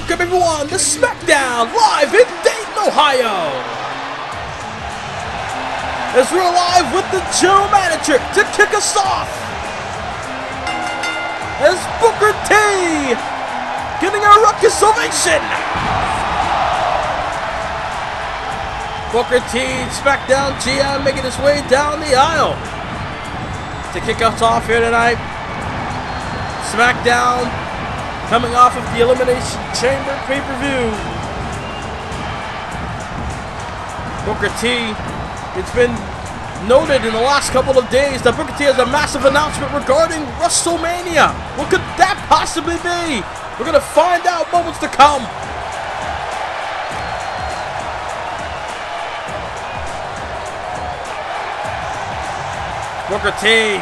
Welcome everyone to SmackDown live in Dayton, Ohio. As we're live with the general manager to kick us off. As Booker T getting a ruckus ovation. Booker T, SmackDown GM, making his way down the aisle to kick us off here tonight. SmackDown coming off of the Elimination Chamber pay-per-view. Booker T, it's been noted in the last couple of days that Booker T has a massive announcement regarding WrestleMania. What could that possibly be? We're going to find out moments to come. Booker T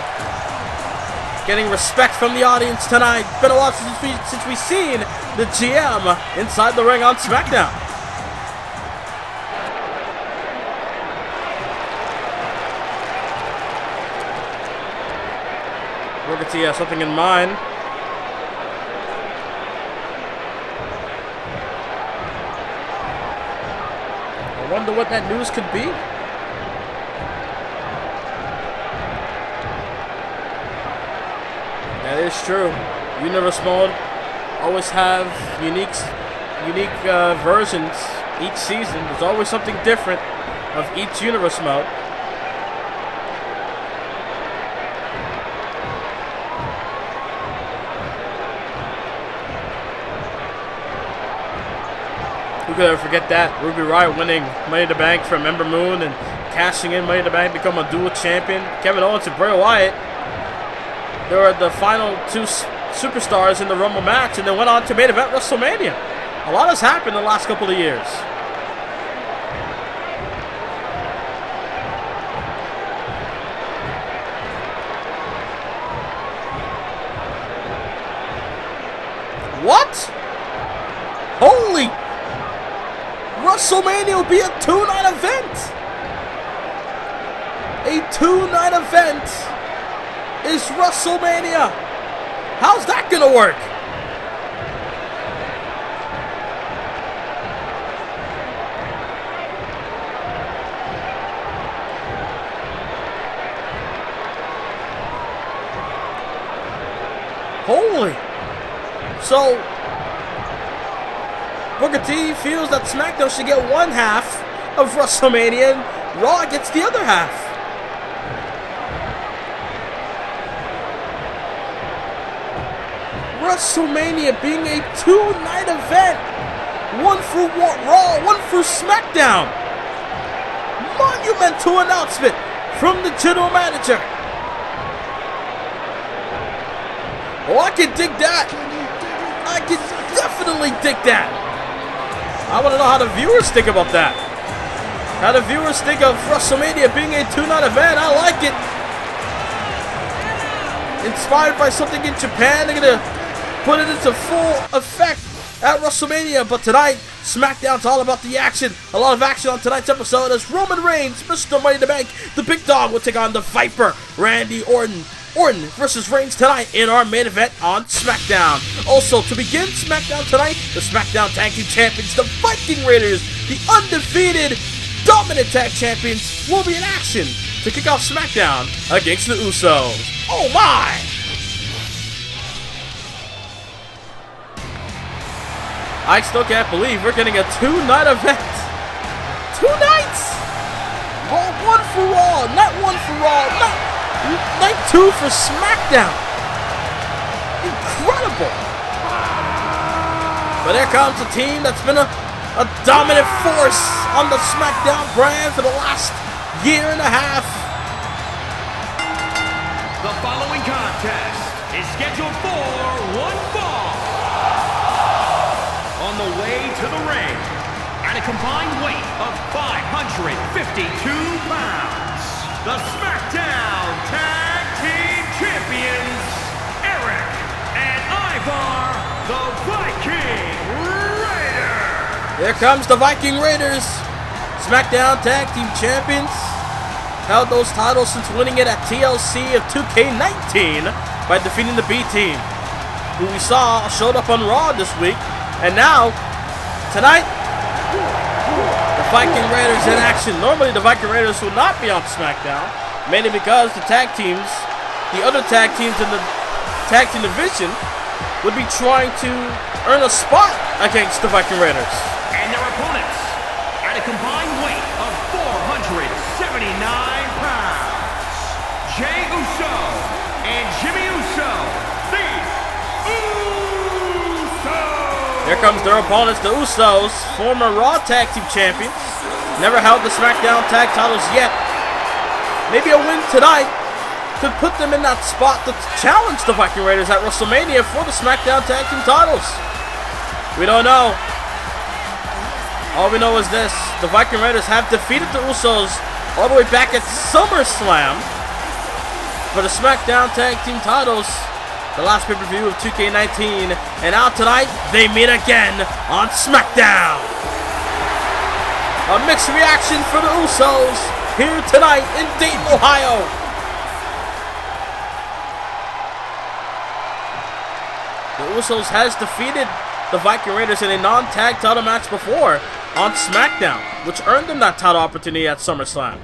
getting respect from the audience tonight. Been a while since we've seen the GM inside the ring on SmackDown. Booker T has something in mind. I wonder what that news could be. That is true. Universe mode always have unique versions each season. There's always something different of each universe mode. Who could ever forget that? Ruby Riott winning Money in the Bank from Ember Moon and cashing in Money in the Bank, become a dual champion. Kevin Owens and Bray Wyatt. They were the final two superstars in the Rumble match, and then went on to main event WrestleMania. A lot has happened in the last couple of years. What? Holy! WrestleMania will be a two-night event! A two-night event is WrestleMania. How's that gonna work? Holy. So Booker T feels that SmackDown should get one half of WrestleMania and Raw gets the other half. WrestleMania being a two-night event. One for Raw, one for SmackDown. Monumental announcement from the general manager. Oh, I can dig that. I can definitely dig that. I want to know how the viewers think about that. How the viewers think of WrestleMania being a two-night event. I like it. Inspired by something in Japan, they're going to put it into full effect at WrestleMania. But tonight, SmackDown's all about the action. A lot of action on tonight's episode as Roman Reigns, Mr. Money in the Bank, the Big Dog, will take on the Viper, Randy Orton. Orton versus Reigns tonight in our main event on SmackDown. Also, to begin SmackDown tonight, the SmackDown Tag Team Champions, the Viking Raiders, the undefeated, dominant tag champions, will be in action to kick off SmackDown against the Usos. Oh my! I still can't believe we're getting a two-night event. 2 nights! Well, one for Raw, not one for Raw, not night 2 for SmackDown. Incredible. But there comes a team that's been a dominant force on the SmackDown brand for the last year and a half. The following contest is scheduled for one fall. On the way to the ring, at a combined weight of 552 pounds, the SmackDown Tag Team Champions, Eric and Ivar, the Viking Raiders. Here comes the Viking Raiders, SmackDown Tag Team Champions. Held those titles since winning it at TLC of 2K19 by defeating the B Team, who we saw showed up on Raw this week And now, tonight, the Viking Raiders in action. Normally, the Viking Raiders will not be on SmackDown, mainly because the other tag teams in the tag team division would be trying to earn a spot against the Viking Raiders. And their opponents, at a combined weight of 479 pounds, Jey Uso and Jimmy Uso, the Usos! Here comes their opponents, the Usos, former Raw Tag Team Champions. Never held the SmackDown Tag titles yet. Maybe a win tonight could put them in that spot to challenge the Viking Raiders at WrestleMania for the SmackDown Tag Team titles. We don't know. All we know is this. The Viking Raiders have defeated the Usos all the way back at SummerSlam for the SmackDown Tag Team titles, the last pay-per-view of 2K19. And now tonight, they meet again on SmackDown. A mixed reaction for the Usos here tonight in Dayton, Ohio. The Usos has defeated the Viking Raiders in a non-tag title match before on SmackDown, which earned them that title opportunity at SummerSlam.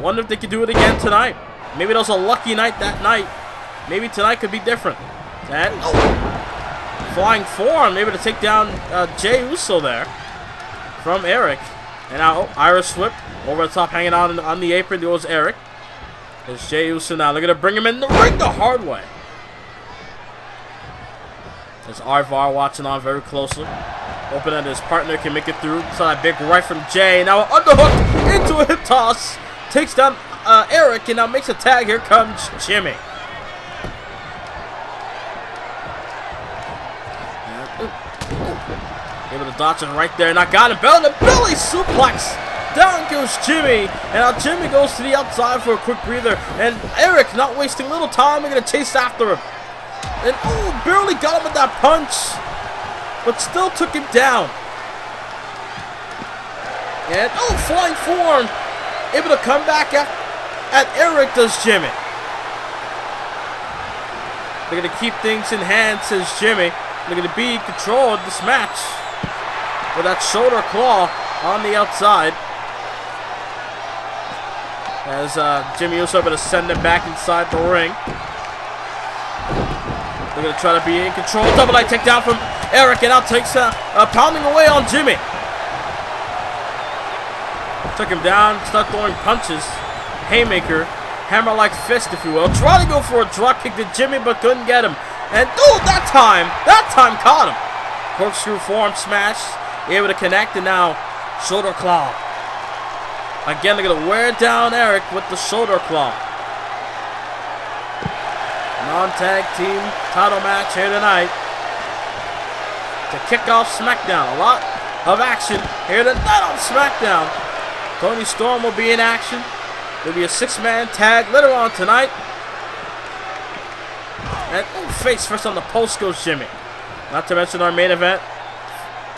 Wonder if they could do it again tonight. Maybe it was a lucky night that night. Maybe tonight could be different. And flying forearm, able to take down Jey Uso there from Eric. And now Irish whip over the top, hanging out on the apron. There was Eric. There's Jey Uso now. They're gonna bring him in the ring the hard way. There's Arvar watching on very closely, hoping that his partner can make it through. Saw that big right from Jey. Now an underhook into a hip toss. Takes down Eric and now makes a tag. Here comes Jimmy. Able to dodge it right there. Now got him. Belly suplex. Down goes Jimmy. And now Jimmy goes to the outside for a quick breather. And Eric, not wasting little time, they're going to chase after him. And barely got him with that punch, but still took him down. And flying forearm, able to come back at Eric, does Jimmy. They're going to keep things in hand, says Jimmy. They're going to be in control of this match with that shoulder claw on the outside. As Jimmy Uso able to send him back inside the ring. They're going to try to be in control. Double leg takedown from Eric, and now takes pounding away on Jimmy. Took him down, start throwing punches. Haymaker, hammer-like fist, if you will. Trying to go for a drop kick to Jimmy, but couldn't get him. And that time caught him. Corkscrew forearm smash, able to connect, and now shoulder claw. Again, they're going to wear down Eric with the shoulder claw. Non-tag team title match here tonight to kick off SmackDown. A lot of action here tonight on SmackDown. Tony Storm will be in action. There'll be a 6-man tag later on tonight. And face first on the post goes Jimmy. Not to mention our main event,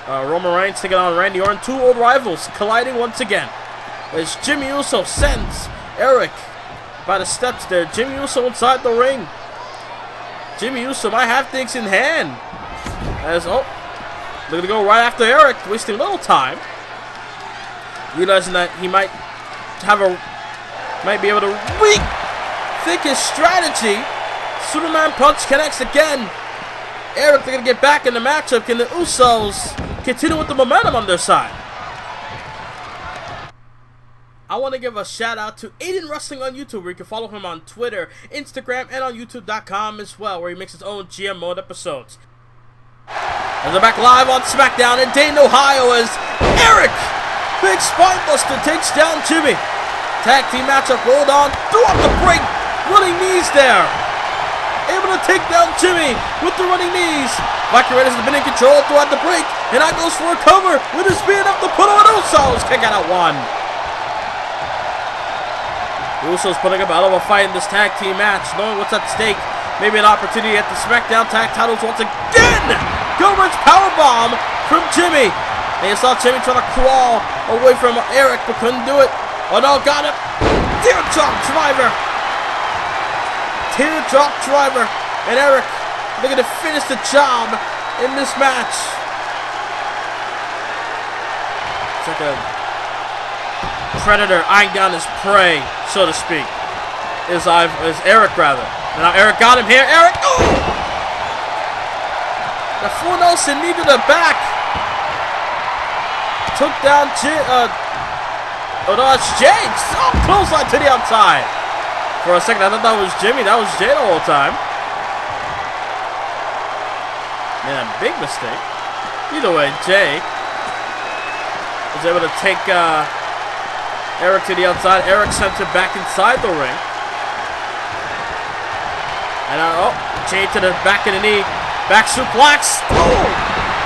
Roman Reigns taking on Randy Orton. Two old rivals colliding once again. As Jimmy Uso sends Eric by the steps there. Jimmy Uso inside the ring. Jimmy Uso might have things in hand. As they're gonna go right after Eric, wasting little time. Realizing that he might be able to rethink his strategy. Superman punch connects again. Eric, they're gonna get back in the matchup. Can the Usos continue with the momentum on their side? I want to give a shout out to Aiden Wrestling on YouTube, where you can follow him on Twitter, Instagram, and on YouTube.com as well, where he makes his own GM mode episodes. And they're back live on SmackDown in Dayton, Ohio, as Eric, big spine buster, takes down Jimmy. Tag team matchup rolled on, threw up the break, running knees there. Able to take down Jimmy with the running knees. Viking Raiders has been in control throughout the break, and now goes for a cover with his spear enough to put on Usos. Kick out at one. The Usos putting up a hell of a fight in this tag team match, knowing what's at stake. Maybe an opportunity at the SmackDown tag titles once again. Gilbert's powerbomb from Jimmy. And you saw Jimmy trying to crawl away from Eric, but couldn't do it. Oh no, got him. Teardrop driver. Teardrop driver. And Eric looking to finish the job in this match. It's like a predator eyeing down his prey, so to speak. Is Eric, rather. And now Eric got him here. Eric! Oh! The full Nelson knee to the back. Took down oh no, that's Jay. Oh, clothesline to the outside. For a second, I thought that was Jimmy. That was Jay the whole time. Man, big mistake. Either way, Jay was able to take Eric to the outside. Eric sent him back inside the ring. And Jay to the back of the knee. Back suplex. Oh!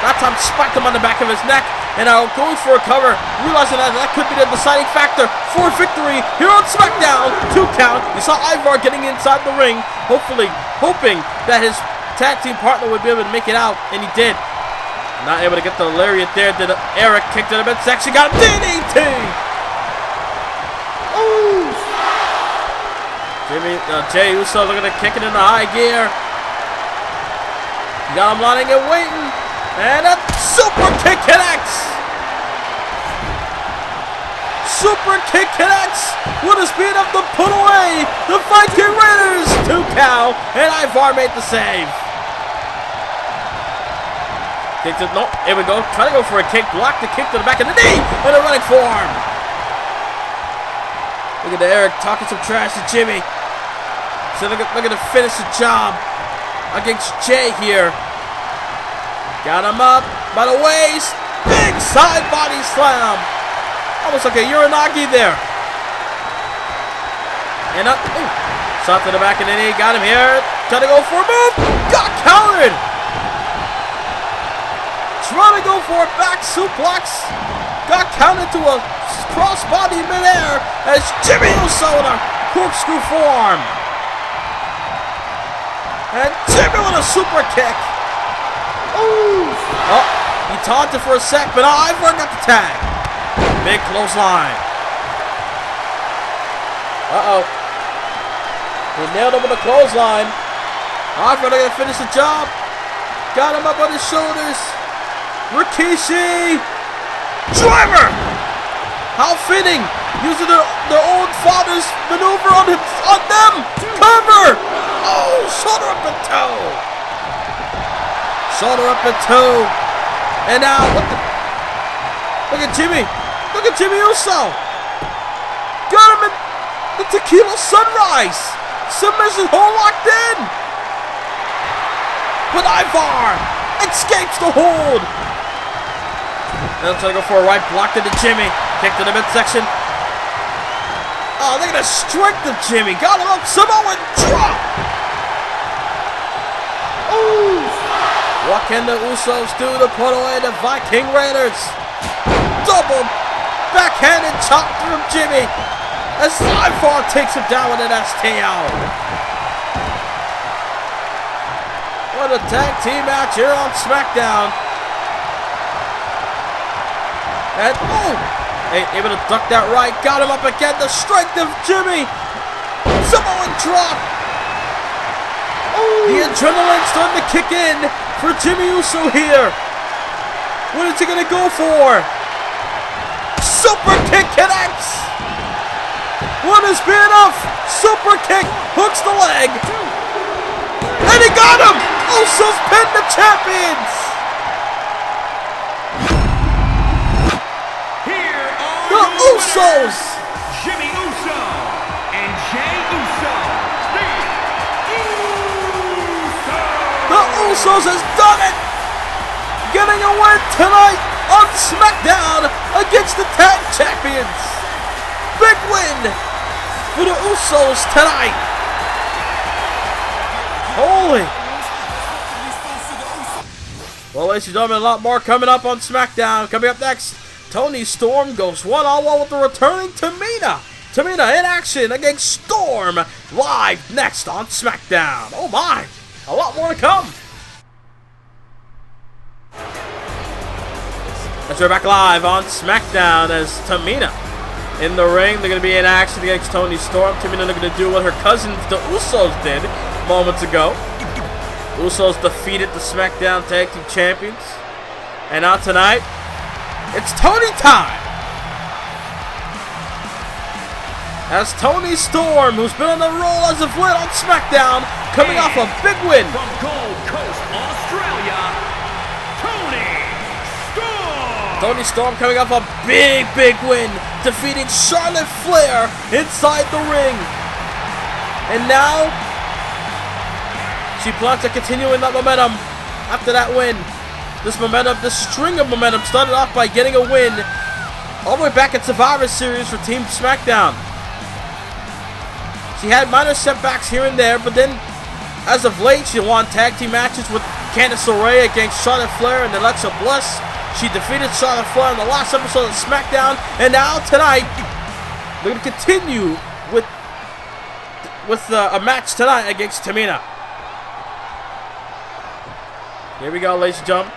That time spiked him on the back of his neck. And now going for a cover. Realizing that could be the deciding factor for victory here on SmackDown. 2 count. You saw Ivar getting inside the ring. Hopefully, hoping that his tag team partner would be able to make it out. And he did. Not able to get the lariat there. Did Eric kick to the midsection. Got him. DDT. Ooh. Jay Uso looking to kick it into high gear. Got him lying and waiting. And a super kick connects. Super kick connects with the speed of the put away. The Viking Raiders 2 count. And Ivar made the save. Kick to, no, here we go. Trying to go for a kick. Block the kick to the back of the knee. And a running forearm. Look at Eric talking some trash to Jimmy. So look at to finish the job against Jay here. Got him up by the waist. Big side body slam. Almost like a Uranagi there. And up. Ooh. Shot to the back of the knee. Got him here. Trying to go for a move. Got countered. Trying to go for a back suplex. Got counted to a crossbody midair as Jimmy Uso with a corkscrew forearm. And Jimmy with a super kick. Ooh. Oh, he taunted for a sec, but Ivar got the tag. Big clothesline. Uh-oh. He nailed him with a clothesline. Ivar gonna finish the job. Got him up on his shoulders. Rikishi. Driver. How fitting. Using their old father's maneuver on them. Cover. Oh, shoulder up and toe. Shoulder up and toe. And now, look at Jimmy. Look at Jimmy Uso. Got him in the tequila sunrise. Submission hold locked in. But Ivar escapes the hold. And trying to go for a right block to the Jimmy. Kick to the midsection. Oh, look at the strength of Jimmy. Got him up. Samoan drop. Ooh. What can the Usos do to put away the Viking Raiders? Double backhanded chop from Jimmy as Ivar takes him down with an STO. What a tag team match here on SmackDown. And able to duck that right. Got him up again. The strength of Jimmy. Samoan drop. Ooh. The adrenaline starting to kick in for Jimmy Uso here. What is he going to go for? Super kick connects. One is big enough. Super kick hooks the leg. And he got him. Usos pinned the champions. Here are the Usos. Jimmy Uso and Jay Uso. The Usos has done it! Getting a win tonight on SmackDown against the Tag Champions! Big win for the Usos tonight! Holy! Well, ladies and gentlemen, a lot more coming up on SmackDown. Coming up next, Toni Storm goes one-on-one with the returning Tamina. Tamina in action against Storm, live next on SmackDown. Oh my! A lot more to come. As we're back live on SmackDown as Tamina in the ring. They're going to be in action against Toni Storm. Tamina looking to do what her cousins, the Usos, did moments ago. Usos defeated the SmackDown Tag Team Champions. And now tonight, it's Toni time. As Toni Storm, who's been on the roll as of late on SmackDown, coming off a big win. From Gold Coast, Australia, Toni Storm coming off a big win, defeating Charlotte Flair inside the ring. And now, she plans to continue in that momentum after that win. This string of momentum started off by getting a win all the way back at Survivor Series for Team SmackDown. She had minor setbacks here and there, but then, as of late, she won tag team matches with Candice LeRae against Charlotte Flair and Alexa Bliss. She defeated Charlotte Flair in the last episode of SmackDown, and now tonight, they're going to continue with a match tonight against Tamina. Here we go, ladies and gentlemen.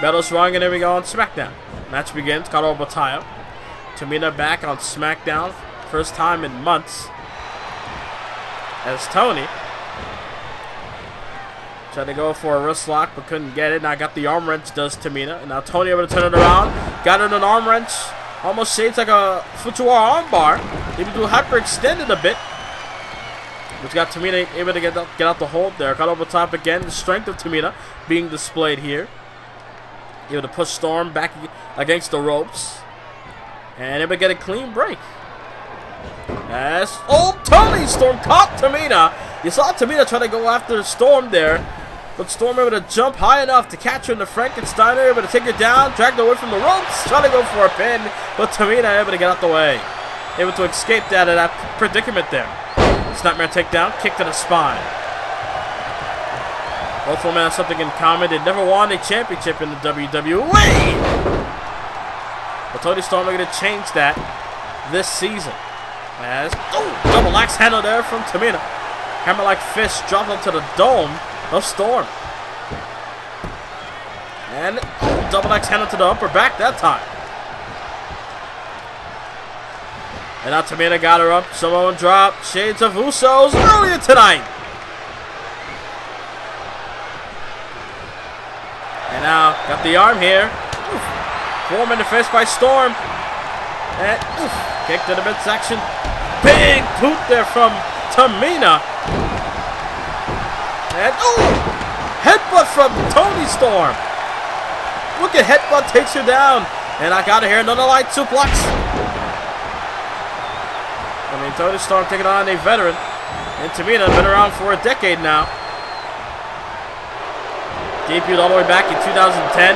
Battle's wrong, and here we go on SmackDown. Match begins. Karo Bataya. Tamina back on SmackDown, first time in months. As Toni tried to go for a wrist lock but couldn't get it. Now got the arm wrench, does Tamina. And now Toni able to turn it around. Got it an arm wrench. Almost shaped like a Fujiwara arm bar. Able to hyperextend it a bit. Which got Tamina able to get out the hold there. Got over top again. The strength of Tamina being displayed here. Able to push Storm back against the ropes. And able to get a clean break. As Toni Storm caught Tamina. You saw Tamina try to go after Storm there, but Storm able to jump high enough to catch her in the Frankensteiner, able to take her down, drag her away from the ropes, try to go for a pin, but Tamina able to get out the way, able to escape that predicament there. Snapmare takedown, kick to the spine. Both women have something in common. They never won a championship in the WWE, but Toni Storm are going to change that this season. As double axe handle there from Tamina. Hammer-like fist dropped onto the dome of Storm. And double axe handle to the upper back that time. And now Tamina got her up. Samoan drop. Shades of Usos earlier tonight. And now got the arm here. Form in the face by Storm. And kick to the midsection. Big boot there from Tamina. And headbutt from Toni Storm. Look at headbutt takes her down. And I got her here, another light suplex. I mean, Toni Storm taking on a veteran. And Tamina been around for a decade now. Debuted all the way back in 2010.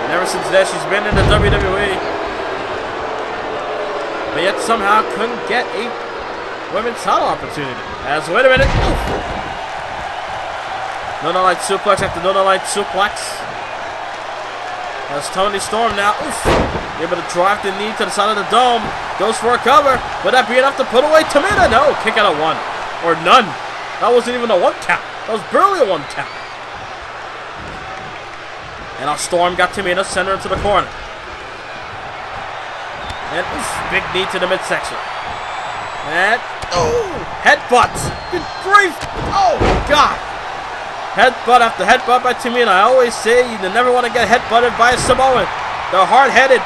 And ever since then, she's been in the WWE. But yet somehow couldn't get a women's title opportunity. As, wait a minute. No light suplex after no light suplex. As Toni Storm now, able to drive the knee to the side of the dome. Goes for a cover. Would that be enough to put away Tamina? No, kick out of one. Or none. That wasn't even a one count. That was barely a one count. And our Storm got Tamina, send her into the corner. And big knee to the midsection. And headbutt. Good grief. Oh God. Headbutt after headbutt by Tamina. I always say you never want to get headbutted by a Samoan. They're hard-headed.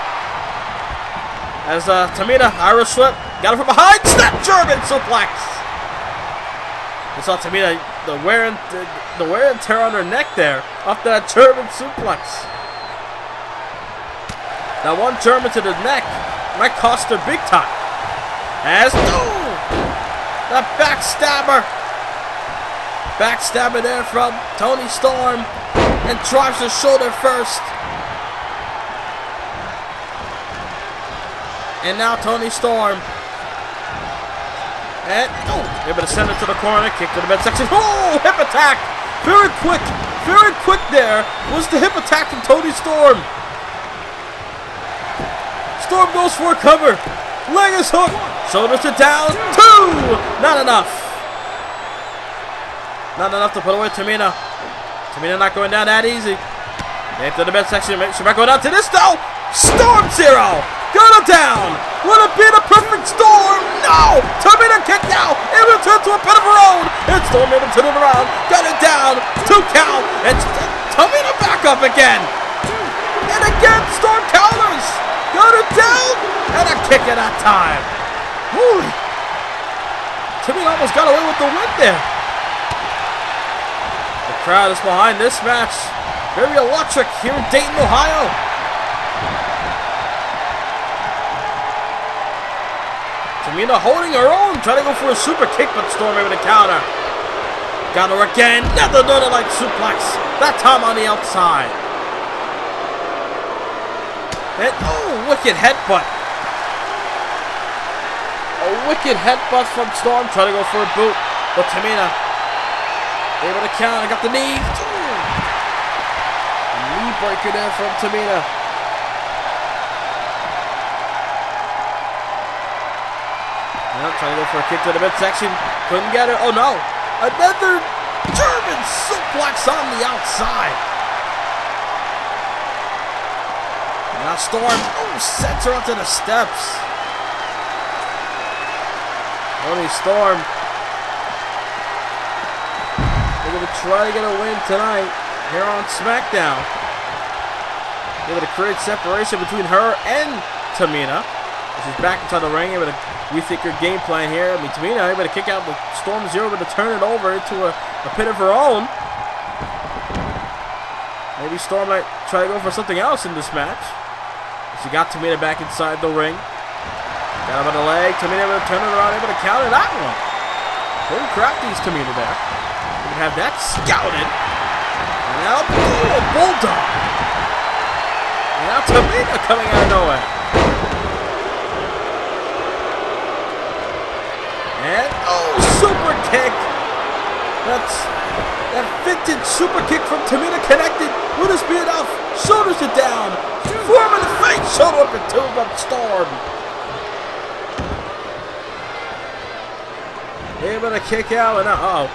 As Tamina, Irish whip, got it from behind. Snap German suplex. You saw Tamina, the wear and tear on her neck there after that German suplex. That one German to the neck might cost her big time. As that backstabber there from Toni Storm, and drives her shoulder first. And now Toni Storm, and able to send it to the corner, kick to the midsection. Hip attack, very quick there was the hip attack from Toni Storm. Storm goes for a cover. Leg is hooked. Shoulders are down. 2. Not enough. Not enough to put away Tamina. Tamina not going down that easy. Into the midsection. She might go down to this though. Storm Zero. Got her down. Would it be the perfect Storm? No. Tamina kicked out. It will turn to a pit of her own. And Storm able to turn it around. Got it down. 2 count. And Tamina back up again. And again Storm counters. Got it down, and a kick at that time. Holy. Tamina almost got away with the win there. The crowd is behind this match. Very electric here in Dayton, Ohio. Tamina holding her own, trying to go for a super kick, but Storm able to counter. Got her again, another Northern Light suplex, that time on the outside. And, oh, wicked headbutt. A wicked headbutt from Storm, trying to go for a boot, but Tamina able to counter, got the knee. Knee breaker there from Tamina. Now trying to go for a kick to the midsection, couldn't get her. Oh no! Another German suplex on the outside. Now Storm, sends her onto the steps. Toni Storm, they're going to try to get a win tonight here on SmackDown. Able to create separation between her and Tamina. She's back inside the ring, able to rethink her game plan here. I mean, Tamina able to kick out the Storm Zero, able to turn it over into a pit of her own. Maybe Storm might try to go for something else in this match. She got Tamina back inside the ring. Got him on the leg. Tamina able to turn it around, able to counter that one. Very crafty is Tamina there. We can have that scouted. And now, a bulldog. And now Tamina coming out of nowhere. And, super kick. That vintage super kick from Tamina connected. Will this be enough? Shoulders it down. Form in the face. Shoulder up and two from Storm. Able to kick out and up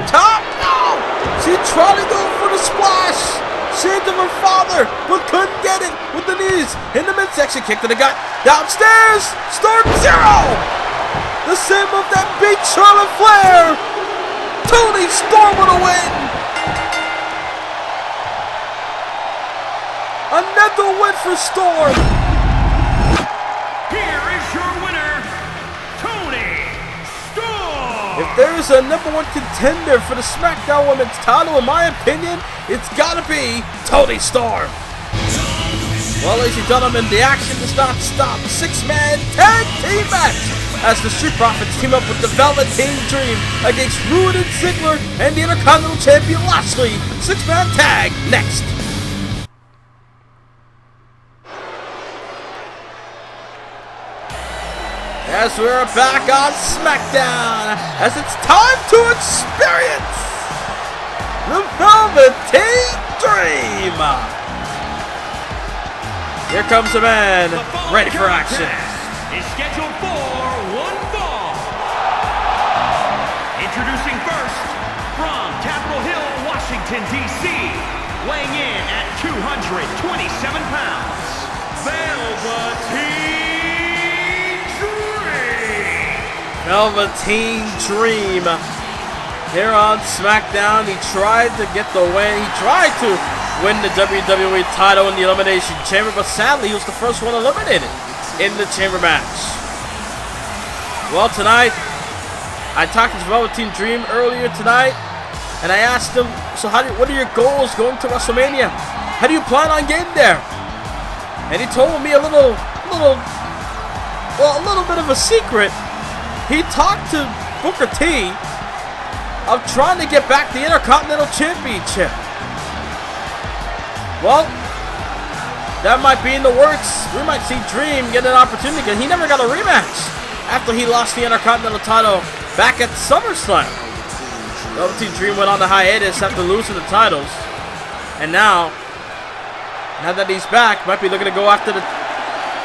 top. No. She tried to go for the splash. Saved of her father, but couldn't get it with the knees in the midsection. Kick to the gut. Downstairs. Storm Zero. The same move that beat Charlotte Flair. Toni Storm with a win. Another win for Storm. Here is your winner, Toni Storm. If there is a #1 contender for the SmackDown Women's title, in my opinion, it's gotta be Toni Storm. Well, ladies and gentlemen, the action does not stop. 6-man tag team match as the Street Profits team up with the Velveteen Dream against Rude and Ziggler and the Intercontinental Champion Lashley. 6-man tag next. As we're back on SmackDown, as it's time to experience the Velveteen Dream. Here comes the man, ready for action. Is scheduled for one fall. Introducing first, from Capitol Hill, Washington, D.C., weighing in at 227 pounds, Velveteen. Velveteen Dream here on SmackDown. He tried to get the win. He tried to win the WWE title in the Elimination Chamber, but sadly he was the first one eliminated in the Chamber match. Well, tonight, I talked to Velveteen Dream earlier tonight, and I asked him, so what are your goals going to WrestleMania? How do you plan on getting there? And he told me a little bit of a secret. He talked to Booker T of trying to get back the Intercontinental Championship. Well, that might be in the works. We might see Dream get an opportunity because he never got a rematch after he lost the Intercontinental title back at SummerSlam. Velveteen Dream went on the hiatus after losing the titles. And now that he's back, might be looking to go after the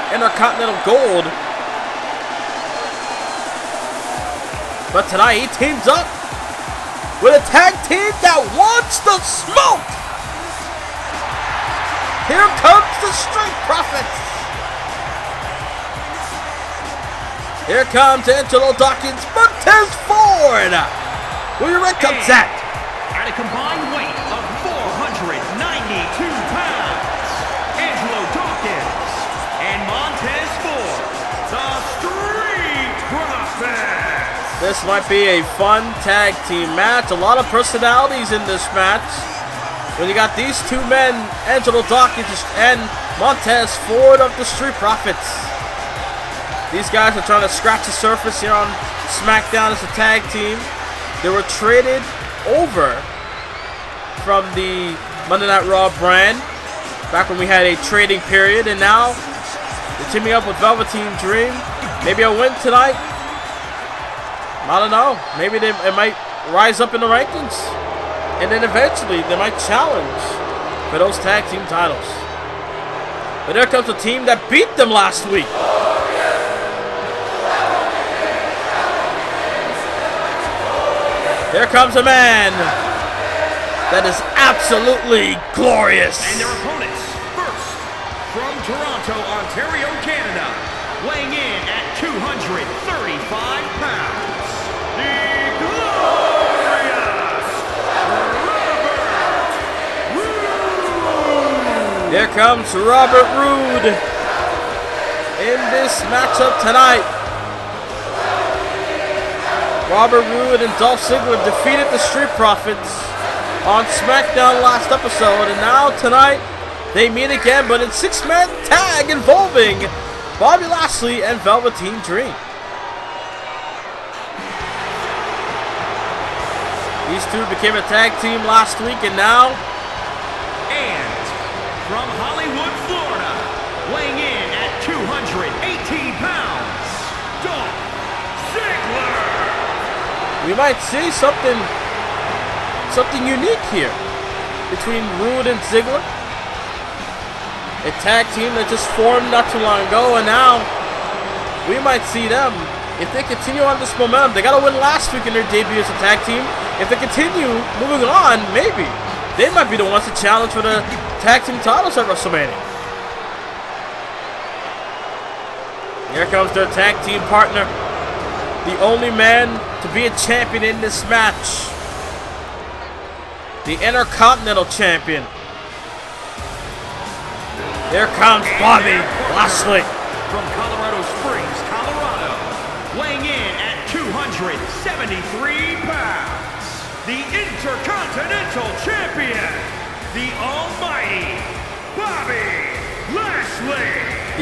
Intercontinental Gold. But tonight he teams up with a tag team that wants the smoke. Here comes the Street Profits. Here comes Angelo Dawkins, Montez Ford. Where your red comes at? At a combined weight of 492 pounds, This might be a fun tag team match. A lot of personalities in this match. When you got these two men, Angelo Dawkins and Montez Ford of the Street Profits. These guys are trying to scratch the surface here on SmackDown as a tag team. They were traded over from the Monday Night Raw brand back when we had a trading period, and now they're teaming up with Velveteen Dream. Maybe a win tonight. I don't know. Maybe it might rise up in the rankings, and then eventually they might challenge for those tag team titles. But there comes a team that beat them last week. Here comes a man that is absolutely glorious. And their opponents, first, from Toronto, Ontario, Canada, weighing in at 235 pounds, the glorious Robert Roode. Here comes Robert Roode in this matchup tonight. Robert Roode and Dolph Ziggler defeated the Street Profits on SmackDown last episode, and now tonight they meet again, but in six-man tag involving Bobby Lashley and Velveteen Dream. These two became a tag team last week, and now, and from Hollywood, Florida, weighing in at 218 pounds, Dolph Ziggler. We might see something unique here between Roode and Ziggler. A tag team that just formed not too long ago, and now we might see them. If they continue on this momentum, they got to win last week in their debut as a tag team. If they continue moving on, maybe they might be the ones to challenge for the tag team titles at WrestleMania. Here comes their tag team partner, the only man to be a champion in this match, the Intercontinental Champion. Here comes Bobby Lashley. From Colorado Springs, Colorado, weighing in at 273 pounds, the Intercontinental Champion, the Almighty Bobby Lashley.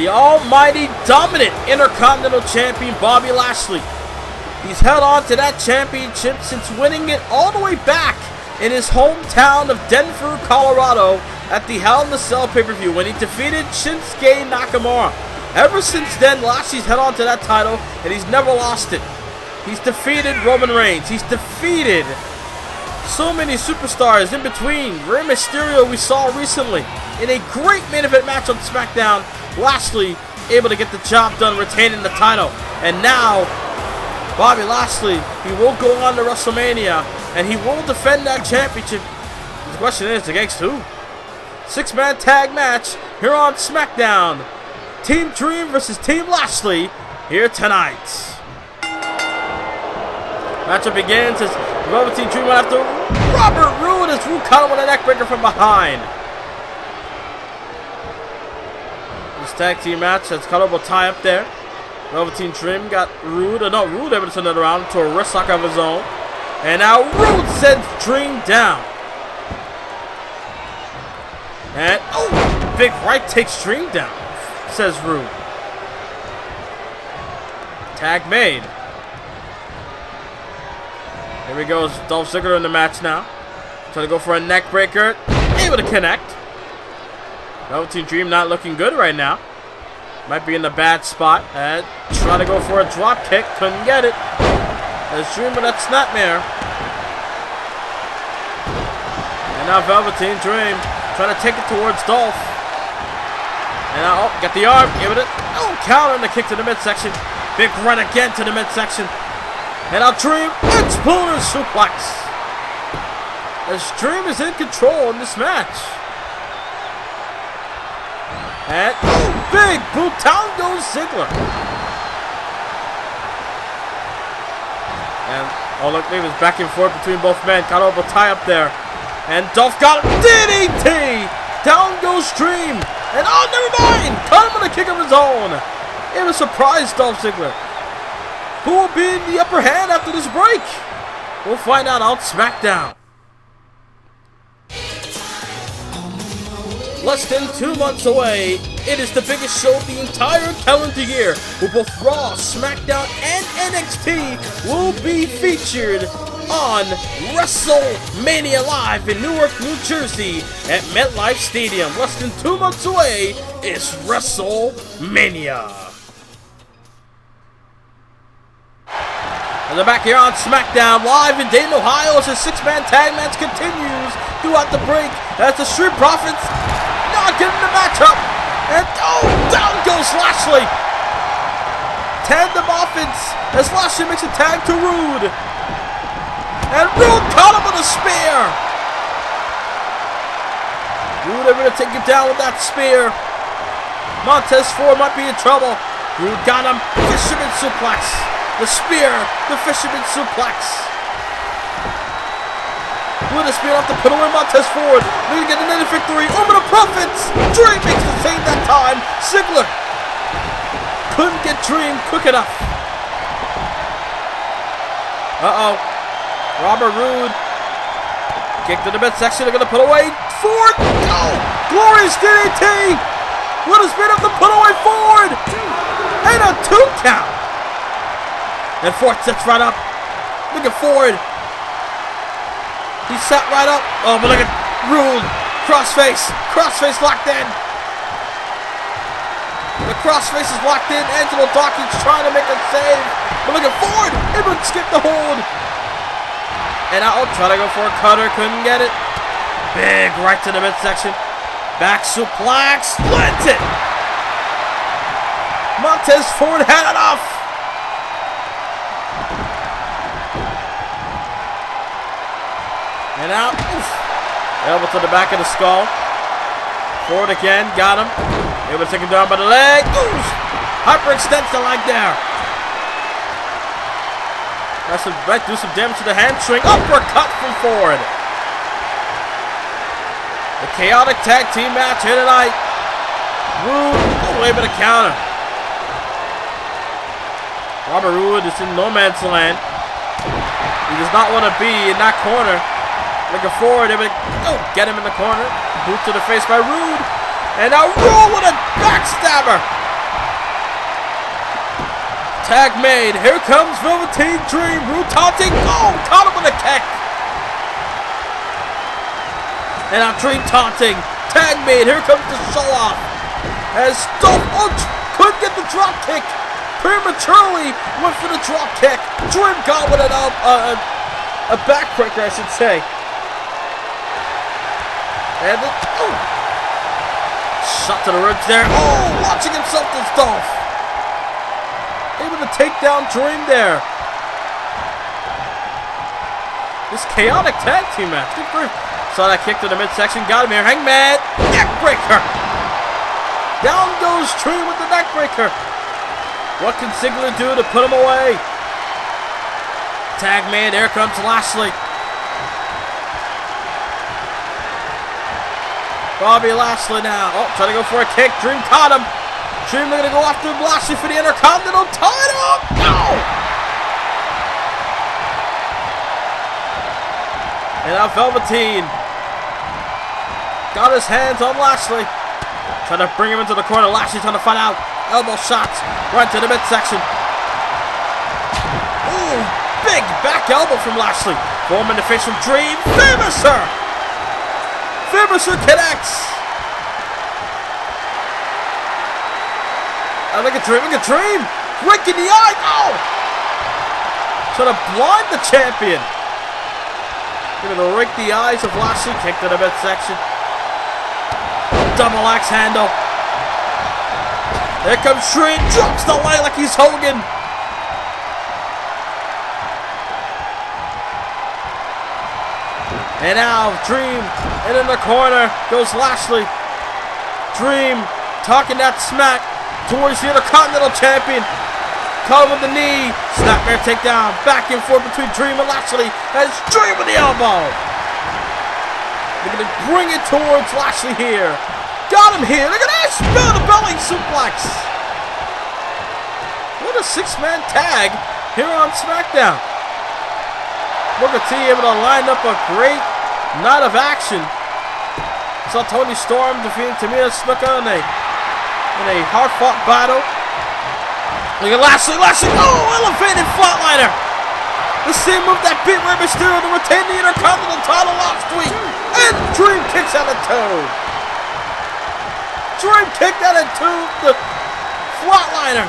The almighty dominant Intercontinental Champion Bobby Lashley. He's held on to that championship since winning it all the way back in his hometown of Denver, Colorado at the Hell in a Cell pay-per-view when he defeated Shinsuke Nakamura. Ever since then, Lashley's held on to that title and he's never lost it. He's defeated Roman Reigns. He's defeated so many superstars in between. Rey Mysterio we saw recently in a great main event match on SmackDown. Lashley able to get the job done, retaining the title. And now, Bobby Lashley, he will go on to WrestleMania and he will defend that championship. The question is, against who? Six-man tag match here on SmackDown. Team Dream versus Team Lashley here tonight. Matchup begins as Velveteen Dream went after Robert Roode as Roode caught him with a neckbreaker from behind. This tag team match has cut over a tie up there. Velveteen Dream got Roode able to turn it around to a wrist lock of his own. And now Roode sends Dream down. And, oh, big right takes Dream down, says Roode. Tag made. Here we go, Dolph Ziggler in the match now. Trying to go for a neck breaker. Able to connect. Velveteen Dream not looking good right now. Might be in the bad spot. And trying to go for a drop kick. Couldn't get it. As Dream with that snapmare. And now Velveteen Dream trying to take it towards Dolph. And now, oh, got the arm. Give it. Oh, counter and the kick to the midsection. Big run again to the midsection. And now Dream exploder suplex. As Dream is in control in this match. And oh, big boot. Down goes Ziggler. And oh look, it was back and forth between both men. Caught over tie up there. And Dolph got him. DDT. Down goes Dream. And oh, never mind. Caught him with a kick of his own. It was a surprise, Dolph Ziggler. Who will be in the upper hand after this break? We'll find out on SmackDown. Less than 2 months away, it is the biggest show of the entire calendar year, where both Raw, SmackDown, and NXT will be featured on WrestleMania Live in Newark, New Jersey at MetLife Stadium. Less than 2 months away is WrestleMania. And they're back here on SmackDown Live in Dayton, Ohio, as the six-man tag match continues throughout the break as the Street Profits not getting the matchup. And down goes Lashley. Tandem offense as Lashley makes a tag to Rude. And Rude caught him with a spear. Rude able to take him down with that spear. Montez Ford might be in trouble. Rude got him. Fisherman suplex. The spear. The fisherman suplex. With a spear off the put away Montez Ford. They're going to get another victory over the Profits. Dream makes the save that time. Ziggler couldn't get Dream quick enough. Uh-oh. Robert Roode. Kick to the midsection. They're going to put away Ford. No! Glorious DDT. With a speed up to put away Ford. And a 2 count. And Ford sets right up. Look at Ford. He sat right up. Oh, but look at Rude. Crossface. Crossface locked in. The crossface is locked in. Angelo Dawkins trying to make a save. But look at Ford. Able to skip the hold. And out. Try to go for a cutter. Couldn't get it. Big right to the midsection. Back suplex. Splits it. Montez Ford had enough. And out. Oof. Elbow to the back of the skull. Ford again. Got him. Able to take him down by the leg. Oof. Hyperextends the leg there. Might do some damage to the hamstring. Uppercut from Ford. The chaotic tag team match here tonight. Rude able to counter. Robert Roode is in no man's land. He does not want to be in that corner. Looking forward, get him in the corner. Boot to the face by Rude. And now Rude with a backstabber. Tag made. Here comes Velveteen Dream. Rude taunting. Oh, caught him with a kick. And now Dream taunting. Tag made. Here comes the show off. As Dolph couldn't get the drop kick. Prematurely went for the drop kick. Dream got with a backbreaker, I should say. And shot to the ribs there. Oh, launching himself to Dolph. Able to take down Dream there. This chaotic tag team match. Good grief. Saw that kick to the midsection. Got him here. Hangman. Neckbreaker. Down goes Dream with the neckbreaker. What can Ziggler do to put him away? Tag man. Here comes Lashley. Bobby Lashley now. Oh, trying to go for a kick. Dream caught him. Dream going to go after Lashley for the Intercontinental title. No! And now Velveteen got his hands on Lashley. Trying to bring him into the corner. Lashley trying to fight out. Elbow shots right to the midsection. Ooh, big back elbow from Lashley. Foreman to face from Dream. Famouser! Famouser connects. I look at Dream. Look at Dream. Rake in the eye. Oh! Trying to blind the champion. Going to rake the eyes of Lashley. Kick to the midsection. Double axe handle. Here comes Dream. Drops the leg like he's Hogan. And now Dream, and in the corner goes Lashley. Dream talking that smack towards the Intercontinental Champion. Caught him with the knee. Snapmare takedown. Back and forth between Dream and Lashley. As Dream with the elbow. They're going to bring it towards Lashley here. Got him here. Look at that. Spin the belly suplex. What a six-man tag here on SmackDown. Booker T able to line up a great night of action. Saw Toni Storm defeating Tamina Snuka in a hard-fought battle. Look at Lashley. Oh, elevated flatliner. The same move that beat Rey Mysterio to retain the Intercontinental title last week. And Dream kicks out of two. Dream kicked out of two. The flatliner.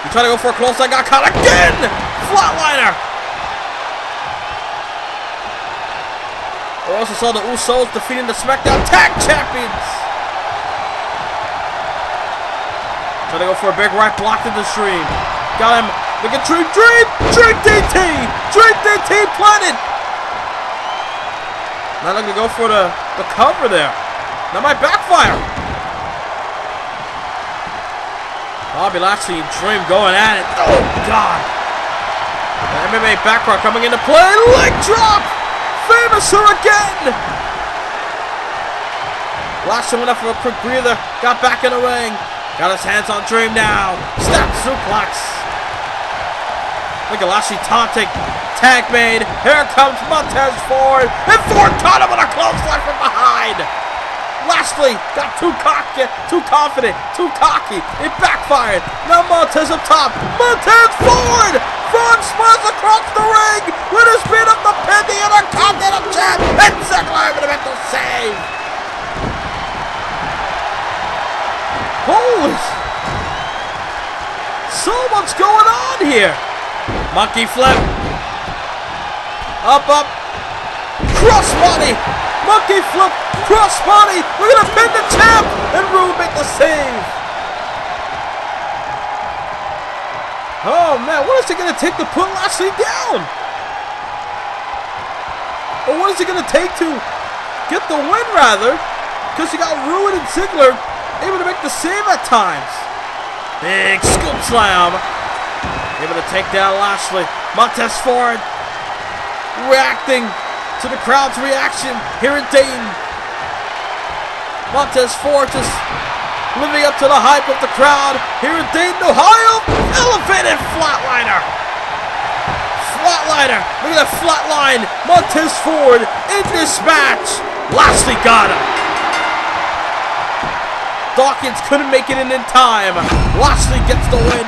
He tried to go for a close line, got caught again. Flatliner. We also saw the Usos defeating the SmackDown Tag Champions. Trying to go for a big right, blocked in the stream. Got him. Look at Dream DT. Dream DT planted. Not looking to go for the cover there. That might backfire. Bobby Lashley and Dream going at it. Oh, God. The MMA background coming into play. Leg drop. Famouser again. Lashley went up for a quick breather. Got back in the ring. Got his hands on Dream now. Snap suplex. Look at Lashley taunting. Tag made. Here comes Montez Ford. And Ford caught him with a clothesline from behind. Lashley got too cocky, too confident, too cocky. It backfired. Now Montez up top. Montez Ford. Ford smiles across the ring. With his beat up the pin, the Intercontinental Champ. And Ziggler with a mental save. Holy. So much going on here. Monkey flip. Up. Crossbody. Monkey flip. Crossbody. We're going to pin the champ. And Rude make the save. Oh, man. What is it going to take to put Lashley down? Or what is it going to take to get the win, rather? Because you got Rude and Ziggler able to make the save at times. Big scoop slam. Able to take down Lashley. Montez Ford reacting to the crowd's reaction here in Dayton. Montez Ford just living up to the hype of the crowd here in Dayton, Ohio. Elevated flatliner. Look at that flatline. Montez Ford in this match. Lashley got him. Dawkins couldn't make it in time. Lashley gets the win.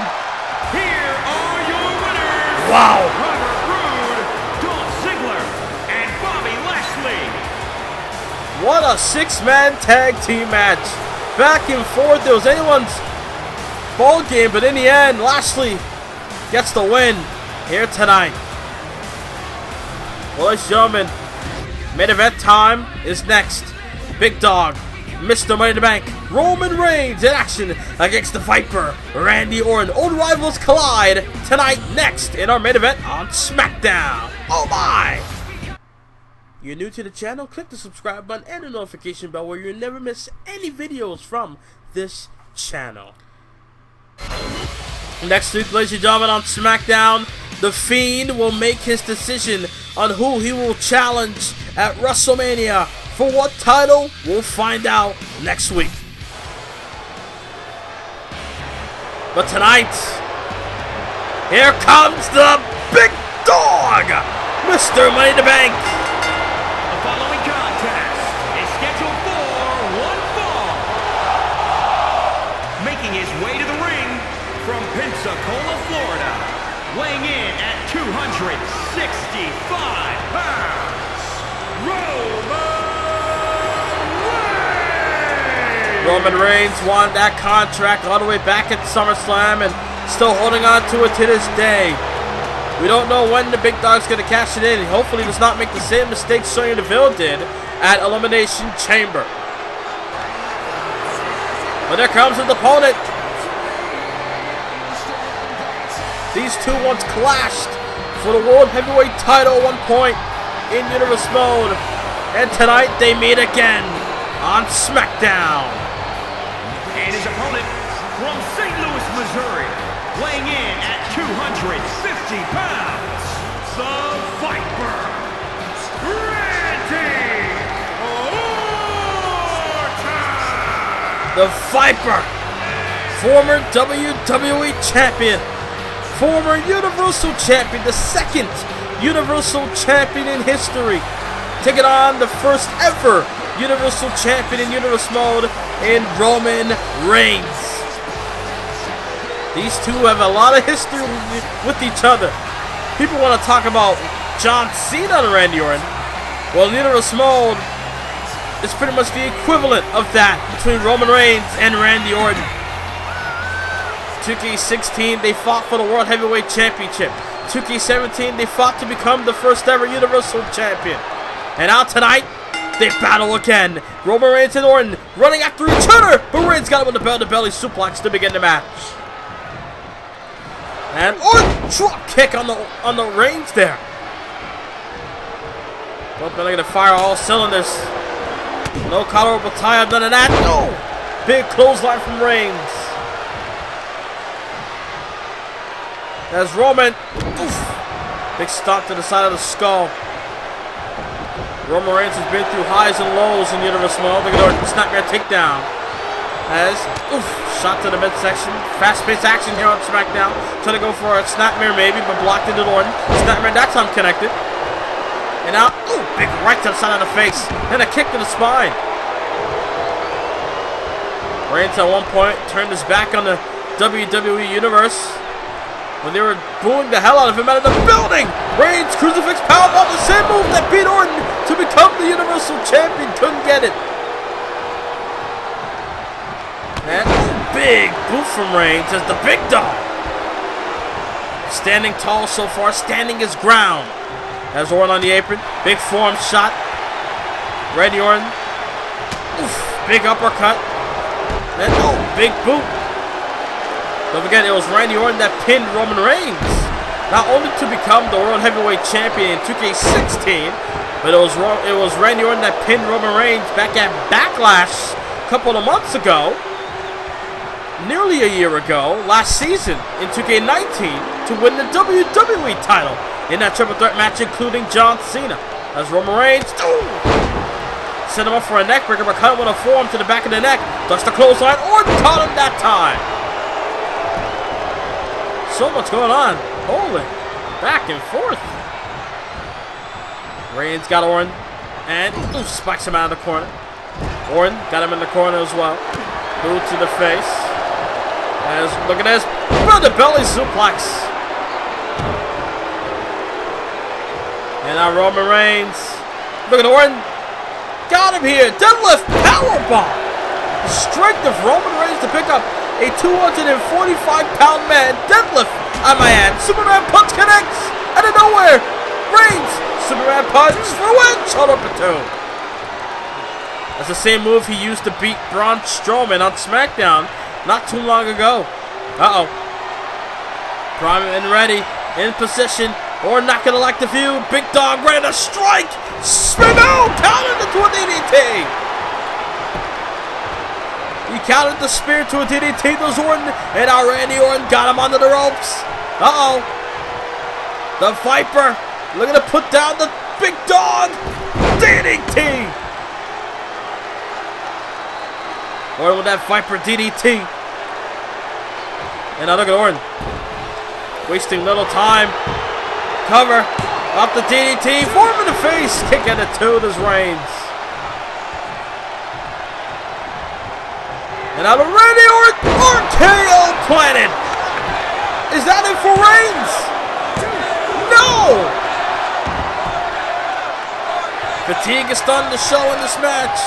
Here are your winners. Wow. Robert Roode, Dolph Ziggler, and Bobby Lashley. What a six-man tag team match. Back and forth. It was anyone's ball game, but in the end, Lashley gets the win here tonight. Well, ladies and gentlemen, main event time is next. Big Dog, Mr. Money in the Bank, Roman Reigns in action against the Viper, Randy Orton. Old rivals collide tonight next in our main event on SmackDown. Oh my! You're new to the channel? Click the subscribe button and the notification bell where you'll never miss any videos from this channel. Next week, ladies and gentlemen, on SmackDown, The Fiend will make his decision on who he will challenge at WrestleMania. For what title, we'll find out next week. But tonight, here comes the Big Dog, Mr. Money in the Bank. The following contest is scheduled for one fall. Making his way to the ring from Pensacola, Florida, weighing in at 265 pounds, Roman Reigns won that contract all the way back at SummerSlam and still holding on to it to this day. We don't know when the Big Dog's going to cash it in. Hopefully he does not make the same mistake Sonya Deville did at Elimination Chamber. But there comes his opponent. These two once clashed for the World Heavyweight title at one point in Universe Mode. And tonight they meet again on SmackDown. And his opponent from St. Louis, Missouri, weighing in at 250 pounds, the Viper, Randy Orton. The Viper, former WWE champion, former Universal Champion, the second Universal Champion in history, taking on the first ever Universal Champion in Universe mode in Roman Reigns. These two have a lot of history with each other. People want to talk about John Cena and Randy Orton. Well, in Universe mode, it's pretty much the equivalent of that between Roman Reigns and Randy Orton. 2K16, they fought for the World Heavyweight Championship. 2K17, they fought to become the first ever Universal Champion. And now tonight, they battle again. Roman Reigns and Orton running after each other, but Reigns got him with the bell-to-belly suplex to begin the match. And Orton drop kick on the Reigns there. Both men are gonna fire all cylinders. No collarable tie, none of that. No! Big clothesline from Reigns. As Roman, oof, big stomp to the side of the skull. Roman Reigns has been through highs and lows in Universe mode. Look at Orton, snapmare takedown. As, oof, shot to the midsection. Fast-paced action here on SmackDown. Trying to go for a snapmare maybe, but blocked into Orton. Snapmare that time connected. And now, ooh, big right to the side of the face. And a kick to the spine. Reigns at one point turned his back on the WWE Universe when they were booing the hell out of him out of the building. Reigns crucifix powerbomb, the same move that beat Orton to become the Universal Champion. Couldn't get it. And big boot from Reigns as the big dog. Standing tall so far, standing his ground. As Orton on the apron, big forearm shot. Randy Orton, oof, big uppercut. And big boot. Don't forget, it was Randy Orton that pinned Roman Reigns. Not only to become the World Heavyweight Champion in 2K16, but it was Randy Orton that pinned Roman Reigns back at Backlash a couple of months ago. Nearly a year ago, last season in 2K19, to win the WWE title in that triple threat match, including John Cena. As Roman Reigns, set him up for a neckbreaker, but cut him with a forearm to the back of the neck. Thus the clothesline. Orton caught him that time. So much going on. Holy. Back and forth. Reigns got Orton. And spikes him out of the corner. Orton got him in the corner as well. Boot to the face. As, look at this. The belly suplex. And now Roman Reigns. Look at Orton. Got him here. Deadlift powerbomb. The strength of Roman Reigns to pick up a 245-pound man. Deadlift on my hand. Superman punch connects out of nowhere. Reigns. Superman punch for a win. Shoulder platoon. That's the same move he used to beat Braun Strowman on SmackDown not too long ago. Uh-oh. Prime and ready. In position. Or not gonna like the view. Big dog ready to strike. Spin out. Counted into a DDT. He counted the spear to a DDT to Orton. And now Randy Orton got him under the ropes. Uh-oh. The Viper. Looking to put down the big dog. DDT. Orton with that Viper DDT. And now look at Orton. Wasting little time. Cover. Up the DDT. Form in the face. Kick at the two. There's Reigns. And now the Randy Orton RKO planted. Is that it for Reigns? No. Fatigue is starting to show in this match.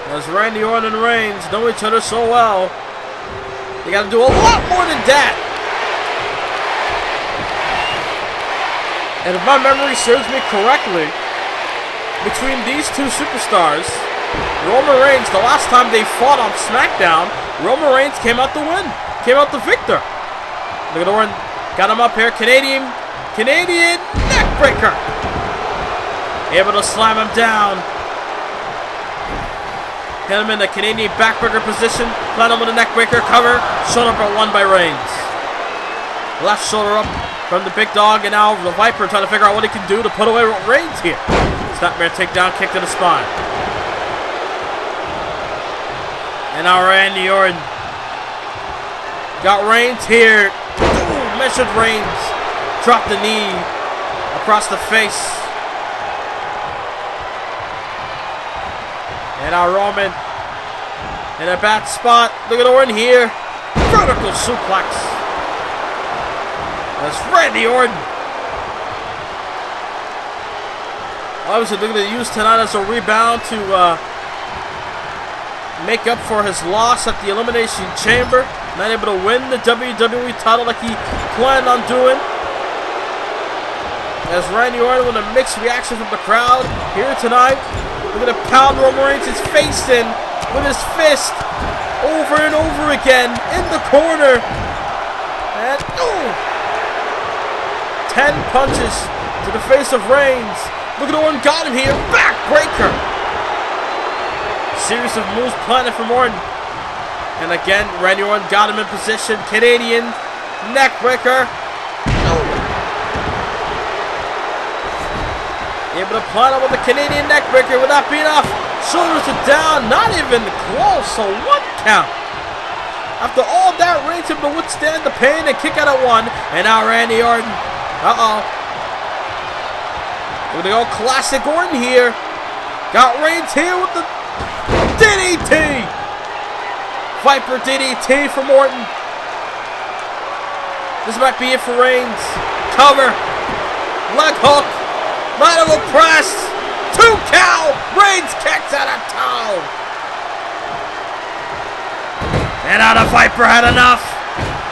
As Randy Orton and Reigns know each other so well, they got to do a lot more than that. And if my memory serves me correctly, between these two superstars, Roman Reigns, the last time they fought on SmackDown, Roman Reigns came out the win, came out the victor. Look at Orton, got him up here, Canadian neckbreaker. Able to slam him down. Hit him in the Canadian backbreaker position, plant him with a neckbreaker, cover, shoulder up one by Reigns. Left shoulder up from the big dog, and now the Viper trying to figure out what he can do to put away Reigns here. Snapmare takedown, kick to the spine. And now Randy Orton. Got Reigns here. Ooh, measured Reigns. Drop the knee across the face. And now Roman in a bad spot. Look at Orton here. Vertical suplex. That's Randy Orton. Obviously, they're going to use tonight as a rebound to make up for his loss at the Elimination Chamber. Not able to win the WWE title like he planned on doing. As Randy Orton with a mixed reaction from the crowd here tonight. We're going to pound Roman Reigns' face in with his fist over and over again in the corner. And 10 punches to the face of Reigns. Look at Orton got him here. Backbreaker. Series of moves planted from Orton. And again, Randy Orton got him in position. Canadian neckbreaker. Able to plant him with the Canadian neckbreaker without being off. Shoulders are down. Not even close. So 1 count. After all that, Reigns able to withstand the pain and kick out at 1. And now Randy Orton. We're going to go classic Orton here. Got Reigns here with the DDT. Viper DDT from Orton. This might be it for Reigns. Cover. Leg hook. Lateral press. 2 count. Reigns kicks out of town. And now the Viper had enough.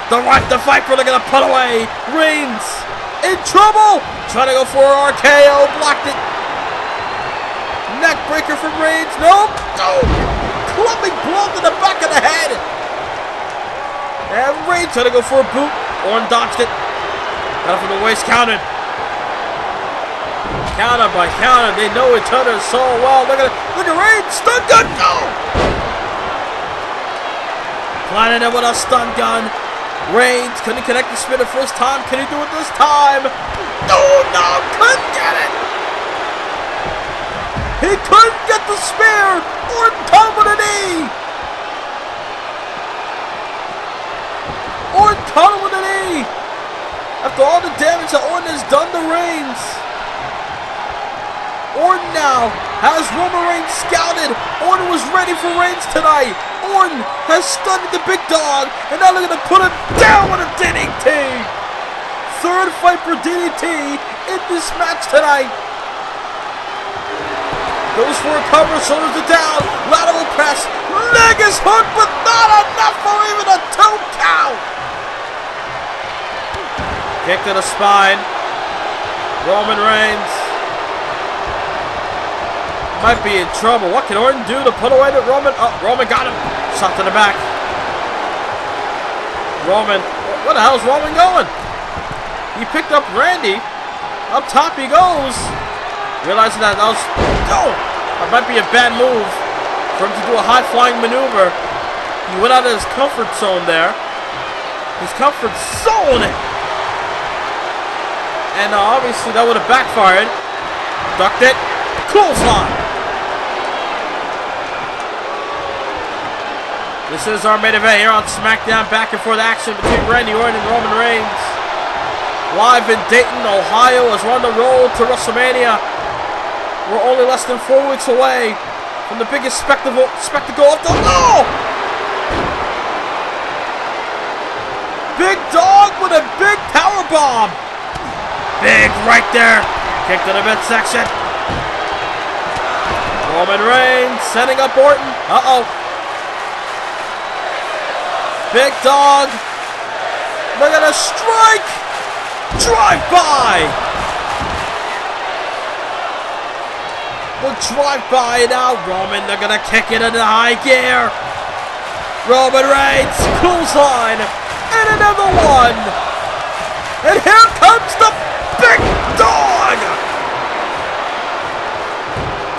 The Viper they're going to put away. Reigns in trouble. Trying to go for an RKO. Blocked it. Neck breaker from Reigns. Nope. Clubbing blow to the back of the head. And Reigns trying to go for a boot. Orton dodged it. Got it from the waist. Counted. Counter by counter. They know each other so well. Look at Reigns. Stun gun. Go. Planted it with a stun gun. Reigns couldn't connect the spin the first time. Can he do it this time? No, couldn't get it. He couldn't get the spear. Orton caught him with a knee. Orton caught him with a knee. After all the damage that Orton has done to Reigns. Orton now has Roman Reigns scouted. Orton was ready for Reigns tonight. Orton has stunned the big dog, and now they're going to put him down with a DDT. Third Viper DDT in this match tonight. Goes for a cover, shoulders are down, lateral press, leg is hooked, but not enough for even a 2 count. Kick to the spine. Roman Reigns might be in trouble. What can Orton do to put away the Roman? Oh, Roman got him. Shot to the back. Roman. Where the hell is Roman going? He picked up Randy. Up top he goes. Realizing that was... that might be a bad move for him to do a high-flying maneuver. He went out of his comfort zone there. His comfort zone! And obviously that would have backfired. Ducked it. Clothesline. This is our main event here on SmackDown. Back and forth action between Randy Orton and Roman Reigns. Live in Dayton, Ohio, as we're on the road to WrestleMania. We're only less than 4 weeks away from the biggest spectacle of the... Big dog with a big power bomb. Big right there. Kick to the midsection. Roman Reigns setting up Orton. Big dog. Look at a strike. Drive by. The drive by now. Roman, they're going to kick it into high gear. Roman Reigns. Clothesline. And another one. And here comes the big dog.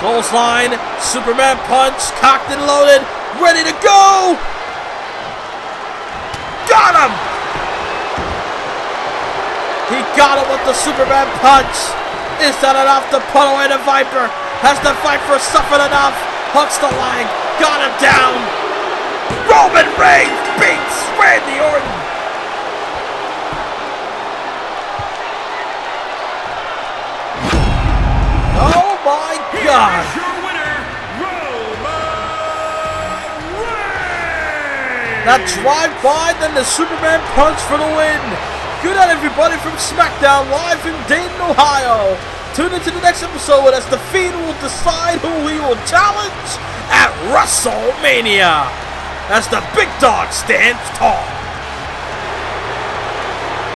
Clothesline. Superman punch. Cocked and loaded. Ready to go. Got him! He got him with the Superman punch. Is that enough to put away the Viper? Has the Viper suffered enough? Hooks the leg. Got him down. Roman Reigns beats Randy Orton. Oh my God. Here's your winner, Roman Reigns. That drive-by, then the Superman punch for the win. Good night, everybody, from SmackDown live in Dayton, Ohio. Tune into the next episode as The Fiend will decide who he will challenge at WrestleMania as the big dog stands tall.